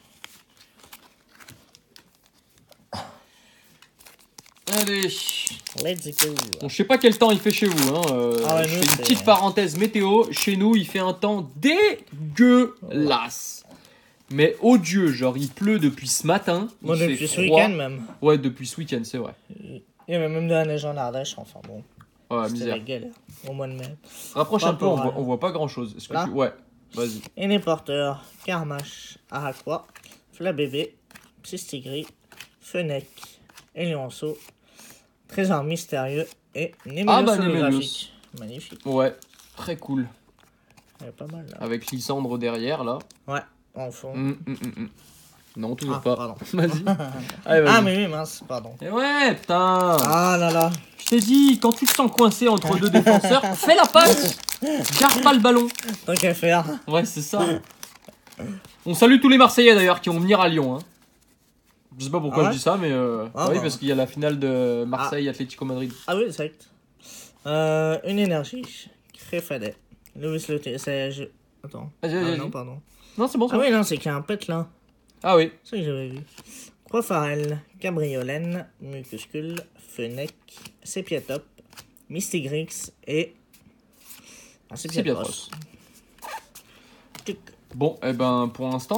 Allez. Let's go. Bon, je sais pas quel temps il fait chez vous. Hein. Je fais une petite parenthèse météo. Chez nous, il fait un temps dégueulasse. Mais odieux, genre il pleut depuis ce matin. Moi, depuis ce week-end même. Ouais, depuis ce week-end, c'est vrai. Il y avait même de la neige en Ardèche, enfin bon. Ouais, c'était misère. la galère au mois de mai. Rapproche un peu, on voit pas grand chose. Est-ce que tu... Ouais, vas-y. Énéporteur, Karmash, Araqua, Flabébé, Pistigris, Fennec, Elionceau, Trésor mystérieux et Ah, Némélos bah, holographique. Magnifique. Ouais, très cool. Elle est pas mal là. Avec Lysandre derrière, là. Ouais, en fond. Non, toujours Ah, pas. pardon. Vas-y. Allez, vas-y. Ah, mais oui, mince, pardon. Et ouais, putain. Ah là là. Je t'ai dit, quand tu te sens coincé entre deux défenseurs, fais la passe. Garde pas le ballon. Tant qu'à faire. Ouais, c'est ça. On salue tous les Marseillais d'ailleurs qui vont venir à Lyon. Hein. Je sais pas pourquoi Ah ouais je dis ça, mais Ah oui, bah. parce qu'il y a la finale de Marseille-Atlético Madrid. Ah oui, exact. Une énergie. Créfadet. Louis le TSG. Attends. Vas-y, Ah, vas-y. non, pardon. Non, c'est bon, Ah oui, non, c'est qu'il y a un pet là. Ah oui. C'est ça que j'avais vu. Croix-Farelle, Cabriolène, Mucuscule, Fenech, Sépiatop, Mystigrix et. Ah, Sépiatros. Tic. Bon, et ben pour l'instant,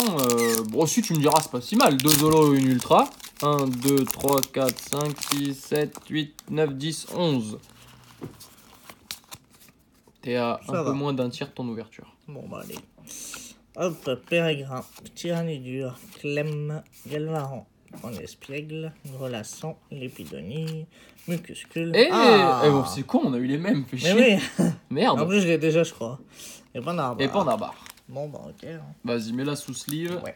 bon, aussi tu me diras, c'est pas si mal. 2 Zolo et une Ultra. 1, 2, 3, 4, 5, 6, 7, 8, 9, 10, 11. T'es à Ça un peu va. moins d'un tiers de ton ouverture. Bon, bah allez. Hop, Pérégrin, Tyrannidur, Clem, Galvaran, Espiègle, Grelasson, Lépidonie, Mucuscule. Eh, Ah eh bon, c'est con, on a eu les mêmes, fait Mais chier. oui. En Merde. plus, je l'ai déjà, je crois. Et pas d'arbre. Et Pandabar. Bon, bah ok. Hein. Vas-y, mets-la sous sleeve. Ouais.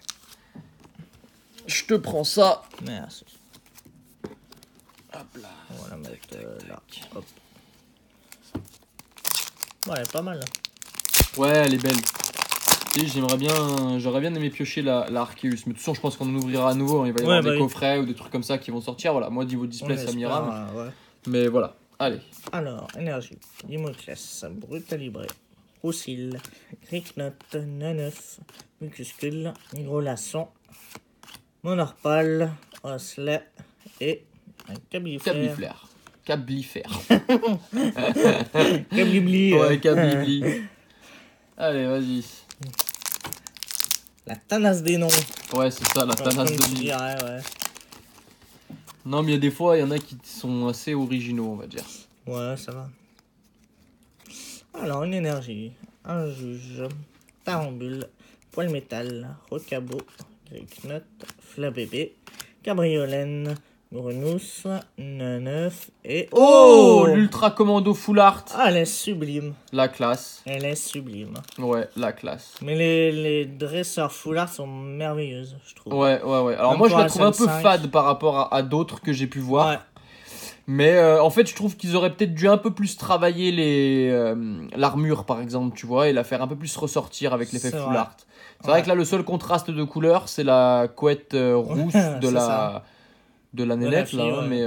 Je te prends ça. Merci. Hop là. On va la mettre là. Hop. Ouais, elle est pas mal. Là. Ouais, elle est belle. Tu sais, j'aurais bien aimé piocher la Arceus. Mais de toute façon, je pense qu'on en ouvrira à nouveau. Hein. Il va y avoir des coffrets ou des trucs comme ça qui vont sortir. Voilà, moi, niveau display, ça m'ira. Ouais. Mais voilà, allez. Alors, énergie. Dimoclès, Brutalibré, Roussil, Cricknote, Neneuf, Mucuscule, Grelasson, Monorpal, Oslet et un Cabliflère. Cablifère. Cablibli. Ouais, Cablibli. Allez, vas-y. La tanasse des noms. Ouais, c'est ça, la tanasse Comme de tu vie. dirais, ouais. Non, mais il y a des fois, il y en a qui sont assez originaux, on va dire. Ouais, ça va. Alors, une énergie, un juge, tarambule, poil métal, rocabo, gricknut, flabébé, cabriolène, grenousse, neuf et... Oh, l'Ultra Commando Full Art. Ah, elle est sublime. La classe. Elle est sublime. Ouais, la classe. Mais les dresseurs full art sont merveilleuses, je trouve. Ouais. Alors Même moi, je pour la la trouve un peu SN5. fade par rapport à d'autres que j'ai pu voir. Ouais. Mais en fait, je trouve qu'ils auraient peut-être dû un peu plus travailler l'armure, par exemple, tu vois, et la faire un peu plus ressortir avec l'effet C'est full vrai. art. C'est vrai que là, le seul contraste de couleur, c'est la couette rousse de c'est la ça. nénette, fille, là. ouais. Mais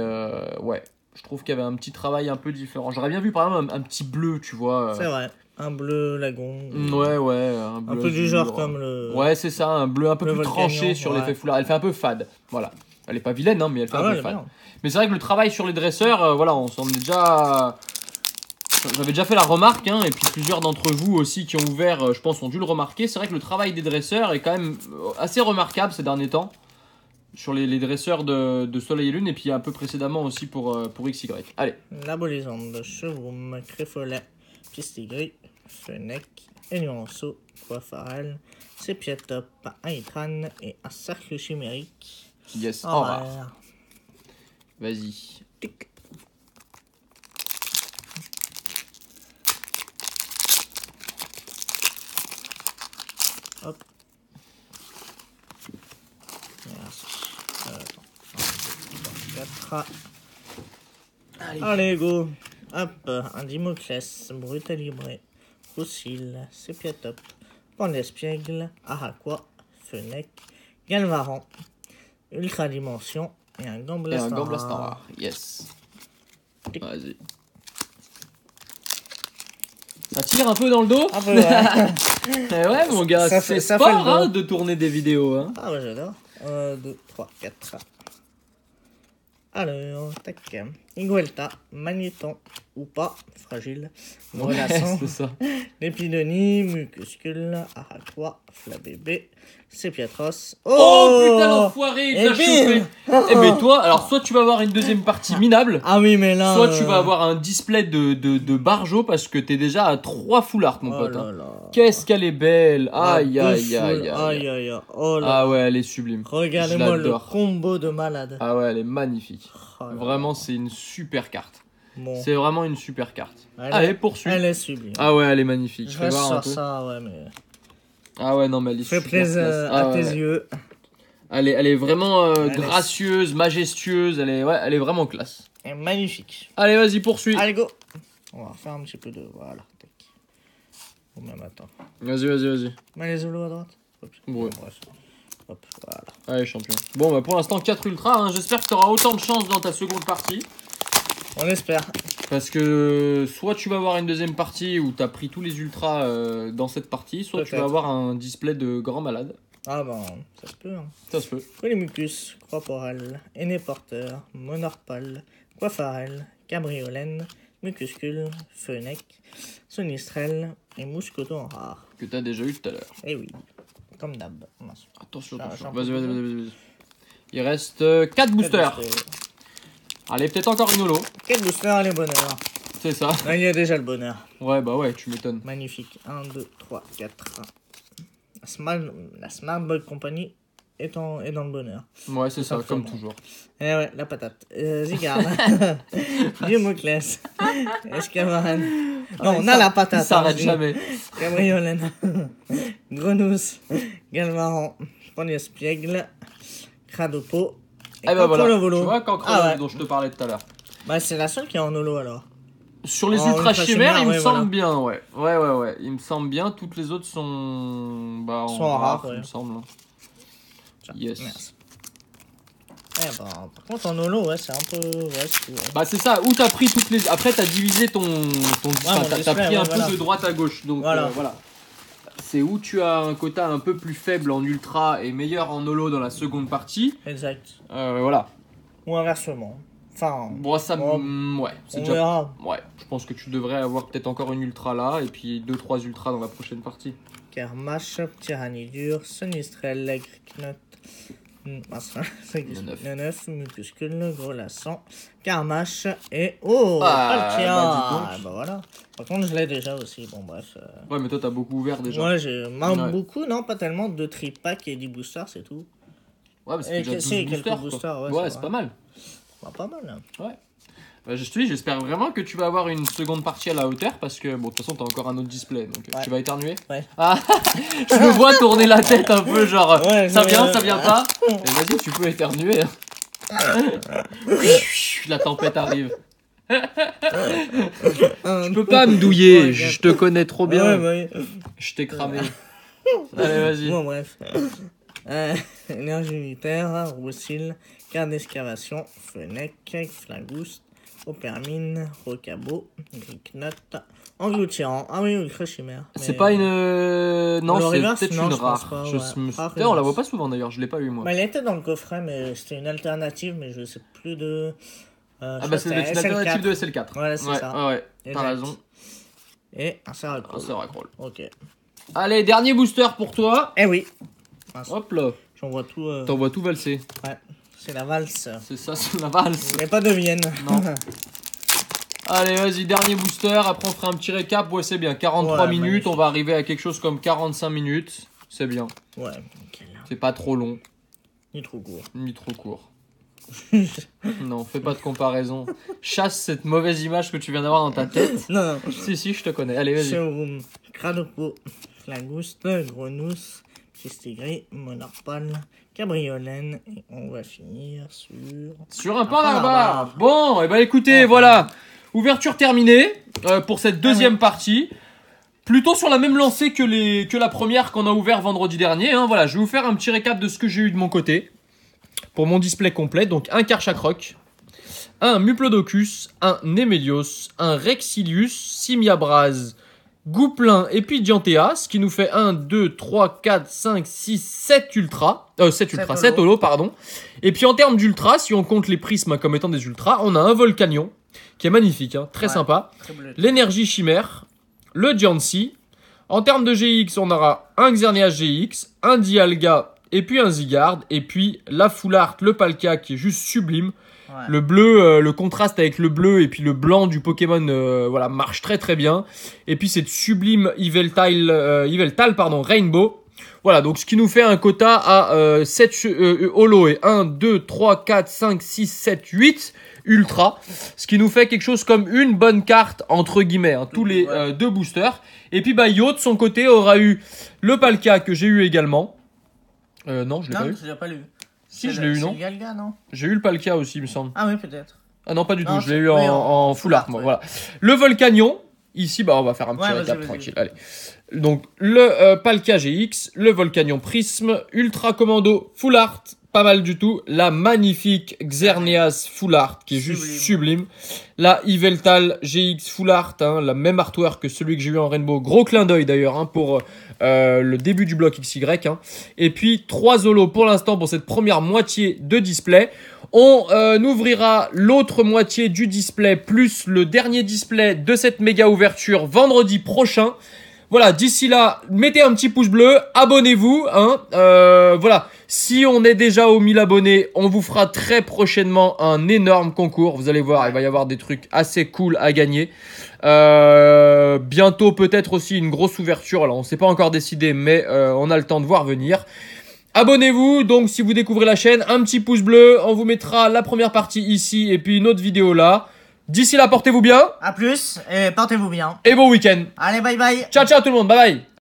ouais, je trouve qu'il y avait un petit travail un peu différent. J'aurais bien vu, par exemple, un petit bleu, tu vois. C'est vrai. Un bleu lagon. Ouais, Un bleu peu du genre azur. comme le... Ouais, c'est ça, un bleu un peu Le plus Volcanion, tranché sur ouais. l'effet full art. Elle fait un peu fade, voilà. Elle est pas vilaine, hein, mais elle fait Ah un ouais, peu elle est fade. bien. Mais c'est vrai que le travail sur les dresseurs, voilà, on s'en est déjà... J'avais déjà fait la remarque, hein, et puis plusieurs d'entre vous aussi qui ont ouvert, je pense, ont dû le remarquer. C'est vrai que le travail des dresseurs est quand même assez remarquable ces derniers temps. Sur les dresseurs de Soleil et Lune, et puis un peu précédemment aussi pour XY. Allez, La Bolisande, Chevroum, Créfolet, Pistigris, Fenech, Elionceau, Coiffarel, Sépiatop, un Itran et un cercle chimérique. yes, En en rare. rare. Vas-y. Tic. Hop. Merci. Attends. 4. Allez, go. Hop, un Dimoclès, Brutalibré, Roussil, Sépiatop, Pandespiègle, Araqua, Fenech, Galvaran, Ultra Dimension et un Et Gamblastin. un Gamblastin rare. Yes. Tic. Vas-y. Ça tire un peu dans le dos. Un peu, ouais. Eh ouais, mon gars, Ça c'est fait- ça sport fait le hein, bon. de tourner des vidéos. Hein. Ah ouais, j'adore. 1, 2, 3, 4. Alors, tac. Iguelta, Magnéton, ou pas, fragile. Ouais, Grelasson, c'est ça. Lépidonie, Mucuscule, Araqua, Flabébé, Sépiatros. Oh, putain, l'enfoiré, il Et l'a chopé. Eh ben toi, alors soit tu vas avoir une deuxième partie minable, Ah oui, mais là... soit tu vas avoir un display de Barjo parce que t'es déjà à 3 full art, mon Oh pote. là Hein. là. Qu'est-ce qu'elle est belle. Aïe, Deux aïe, full. aïe, aïe. Aïe, aïe, aïe. Oh là. Ah ouais, elle est sublime. Regardez-moi Je le l'adore. combo de malade. Ah ouais, elle est magnifique. Oh là Vraiment, là. c'est une super carte. Bon. C'est vraiment une super carte. Elle Allez, est- poursuis. Elle est sublime. Ah ouais, elle est magnifique. Je Fais reste voir un sur peu. ça, ouais, mais... Ah ouais, non, mais elle est Fais super plaisir classe. à Ah ouais, tes ouais. yeux. Elle est vraiment Elle est- gracieuse, majestueuse. Elle est vraiment classe. Elle est magnifique. Allez, vas-y, poursuis. Allez, go. On va refaire un petit peu de... Voilà. Tac. Ou même, attends. Vas-y. Mets les holos à droite. Hop. Ouais. Hop, voilà. Allez, champion. Bon, bah pour l'instant, 4 ultras. Hein. J'espère que tu auras autant de chance dans ta seconde partie. On espère. Parce que soit tu vas avoir une deuxième partie où tu as pris tous les ultras dans cette partie, soit tu vas Peut-être. avoir un display de grand malade. Ah ben, ça se peut, hein. Ça se peut. Polémucus, Croix-Porel, Aîné-Porteur, Monorpal, Coiffarel, Cabriolène, Mucuscule, Fenec, Sonistrel et Mouscoto en rare. Que tu as déjà eu tout à l'heure. Eh oui, comme d'hab. Mince. Attention, Ça, attention. j'en peux Vas-y. Il reste 4 boosters. Allez, peut-être encore une holo. Quel booster, les bonheurs. C'est ça. Là, il y a déjà le bonheur. Ouais, bah ouais, tu m'étonnes. Magnifique. 1, 2, 3, 4. La Smart Bug Company est dans le bonheur. Ouais, c'est ça, Simplement. comme toujours. Eh ouais, la patate. Zigard. Diomoclès. Escavaran. Non, on a la patate. Ça s'arrête hein, jamais. Cabriolène. Grenousse. Galvaran. Ponyespiègle. Cradopo. Et Eh bah voilà. Cancrevolo. Tu vois, Cancrevolo Ah ouais. dont je te parlais tout à l'heure. Bah, c'est la seule qui est en holo alors. Sur les Oh, ultra ultra chimères, chimères, il me ouais, semble voilà. bien, ouais. Ouais. Il me semble bien. Toutes les autres sont. Bah, en Sont en rare, il ouais. me semble. Tiens, Yes. Merci. Eh bah, par contre, en holo, ouais, c'est un peu. Ouais, c'est ouais. Bah, c'est ça. Où t'as pris toutes les. Après, t'as divisé ton. Enfin, mon t'as display, pris un ouais, peu voilà. de droite à gauche. Donc, Voilà. voilà. C'est où tu as un quota un peu plus faible en ultra et meilleur en holo dans la seconde partie. Exact. Voilà. Ou inversement. Enfin, Bon, ça. Oh, Ouais. C'est on déjà. verra. Ouais. Je pense que tu devrais avoir peut-être encore une ultra là et puis 2-3 ultras dans la prochaine partie. Kermash, Tyrannidur, Sonistrel, Griknot, Neuf, Mucuscule, Grelassan, Karmash et. Oh, Ah, Palkia. bah, dis donc. Ah, bah voilà. Par contre, je l'ai déjà aussi. Bon, bref. Ouais, mais toi, t'as beaucoup ouvert déjà. Moi, j'ai Ouais. beaucoup, non, pas tellement. 2 tripack et 10 boosters, c'est tout. Ouais, mais c'est Et déjà 12 c'est quelques boosters, quoi. boosters, ouais, Ouais, c'est c'est vrai. pas mal. Bah, pas mal. Hein. Ouais. Bah, je te dis, j'espère vraiment que tu vas avoir une seconde partie à la hauteur parce que, bon, de toute façon, t'as encore un autre display. Donc, Ouais. tu vas éternuer. Ouais. Ah, je me vois tourner la tête un peu, genre, Ouais, ça ouais, vient, ouais. ça vient pas. Et vas-y, tu peux éternuer. La tempête arrive. Tu peux pas me douiller, je te connais trop bien. Ouais, Je t'ai cramé. Allez, vas-y. Bon, bref. Énergie militaire, Roussil, carte d'excavation, Fenec, Flagouste, Opermine, Rocabo, Griknot, Engloutirant. Ah oui, Ultra Chimère. C'est Mais, pas une. Non, le c'est reverse, peut-être non, une je pense rare. pas, Je ouais. me- Rare D'ailleurs, on la reverse. voit pas souvent d'ailleurs, je l'ai pas eu moi. Bah, elle était dans le coffret, mais c'était une alternative, mais je sais plus de. Ah bah c'est une alternative de SL4. Voilà, c'est ça. Ouais, t'as Exact. raison. Et un Saracol. Ah, c'est Racroll. Ok. Allez, dernier booster pour toi. Eh oui. Mince, Hop là, j'en vois tout. t'envoies tout valser. Ouais. C'est la valse. C'est ça, c'est la valse. Mais pas de Vienne. Non. Allez, vas-y, dernier booster. Après, on fera un petit récap. Ouais, c'est bien. 43 Ouais, minutes. magnifique. On va arriver à quelque chose comme 45 minutes. C'est bien. Ouais, nickel. C'est pas trop long, Ni trop court. ni trop court. Non, fais pas de comparaison. Chasse cette mauvaise image que tu viens d'avoir dans ta tête. Non, non. Si, je te connais. Allez, vas-y. Showroom, Cradopo, Flagouste, Grenousse, Pistigris, Monorpal, Cabriolène, et on va finir Sur un pan pan d'arbar. Bon, et bah écoutez, voilà. Ouverture terminée pour cette deuxième partie. Plutôt sur la même lancée que la première qu'on a ouvert vendredi dernier. Hein. Voilà, je vais vous faire un petit récap de ce que j'ai eu de mon côté. Pour mon display complet, donc un Karchakroc, un Muplodocus, un Nemelios, un Rexilius, Simiabraz, Gouplin et puis Diantea, ce qui nous fait 1, 2, 3, 4, 5, 6, 7 ultras. 7 holos, pardon. Et puis en termes d'ultras, si on compte les prismes comme étant des ultras, on a un Volcanion, qui est magnifique, hein, très Ouais. sympa. Très bleu. L'énergie chimère, le Diancie. En termes de GX, on aura un Xerneas GX, un Dialga et puis un Zygarde. Et puis la Full Art, le Palkia qui est juste sublime. Ouais. Le bleu, le contraste avec le bleu et puis le blanc du Pokémon voilà, marche très très bien. Et puis cette sublime Yveltal, Rainbow. Voilà, donc ce qui nous fait un quota à 7 holo et 1, 2, 3, 4, 5, 6, 7, 8. ultra. Ce qui nous fait quelque chose comme une bonne carte, entre guillemets, hein, tous les deux boosters. Et puis bah Yo de son côté aura eu le Palkia que j'ai eu également. Non, je l'ai pas eu. Non, tu l'as pas lu. Si, je l'ai eu, non? C'est Galga, non? J'ai eu le Palkia aussi, il me semble. Ah oui, peut-être. Ah non, pas du tout, Non, je l'ai eu en full art, moi, ouais. voilà. Le Volcanion, ici, bah on va faire un petit récap tranquille, allez. Donc, le Palkia GX, le Volcanion Prisme, Ultra Commando full art, pas mal du tout. La magnifique Xerneas full art, qui est juste sublime. La Yveltal GX full art, hein, la même artwork que celui que j'ai eu en Rainbow. Gros clin d'œil d'ailleurs, hein, pour le début du bloc XY. Hein. Et puis, 3 Zolos pour l'instant pour cette première moitié de display. On ouvrira l'autre moitié du display plus le dernier display de cette méga ouverture vendredi prochain. Voilà, d'ici là, mettez un petit pouce bleu, abonnez-vous, hein. Voilà, si on est déjà aux 1000 abonnés, on vous fera très prochainement un énorme concours. Vous allez voir, il va y avoir des trucs assez cool à gagner. Bientôt peut-être aussi une grosse ouverture. Alors on s'est pas encore décidé, mais on a le temps de voir venir. Abonnez-vous, donc si vous découvrez la chaîne, un petit pouce bleu, on vous mettra la première partie ici et puis une autre vidéo là. D'ici là, portez-vous bien. A plus et portez-vous bien. Et bon week-end. Allez, bye bye. Ciao, ciao tout le monde, bye bye.